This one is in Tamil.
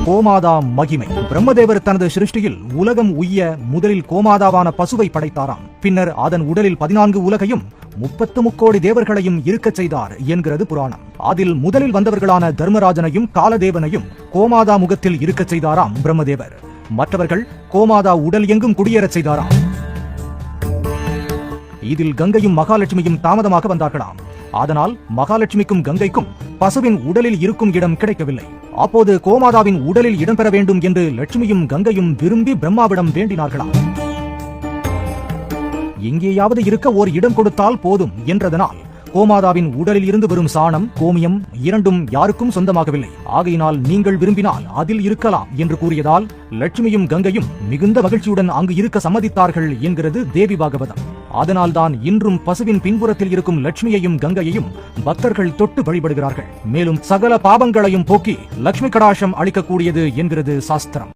கோமாதா மகிமை. பிரம்மதேவர் தனது சிருஷ்டியில் உலகம் உய்ய முதலில் கோமாதாவான பசுவை படைத்தாராம். பின்னர் அதன் உடலில் 14 உலகையும் 33 கோடி தேவர்களையும் இருக்கச் செய்தார் என்கிறது புராணம். அதில் முதலில் வந்தவர்களான தர்மராஜனையும் காலதேவனையும் கோமாதா முகத்தில் இருக்கச் செய்தாராம் பிரம்மதேவர். மற்றவர்கள் கோமாதா உடல் எங்கும் குடியேறச் செய்தாராம். இதில் கங்கையும் மகாலட்சுமியும் தாமதமாக வந்தார்களாம். அதனால் மகாலட்சுமிக்கும் கங்கைக்கும் பசுவின் உடலில் இருக்கும் இடம் கிடைக்கவில்லை. அப்போது கோமாதாவின் உடலில் இடம்பெற வேண்டும் என்று லட்சுமியும் கங்கையும் விரும்பி பிரம்மாவிடம் வேண்டினார்களாம். எங்கேயாவது இருக்க ஓர் இடம் கொடுத்தால் போதும் என்றதனால் கோமாதாவின் உடலில் இருந்து வரும் சாணம், கோமியம் இரண்டும் யாருக்கும் சொந்தமாகவில்லை. ஆகையினால் நீங்கள் விரும்பினால் அதில் இருக்கலாம் என்று கூறியதால் லட்சுமியும் கங்கையும் மிகுந்த மகிழ்ச்சியுடன் அங்கு இருக்க சம்மதித்தார்கள் என்கிறது தேவி பாகவதம். அதனால்தான் இன்றும் பசுவின் பின்புறத்தில் இருக்கும் லட்சுமியையும் கங்கையையும் பக்தர்கள் தொட்டு வழிபடுகிறார்கள். மேலும் சகல பாபங்களையும் போக்கி லட்சுமி கடாட்சம் அளிக்கக்கூடியது என்கிறது சாஸ்திரம்.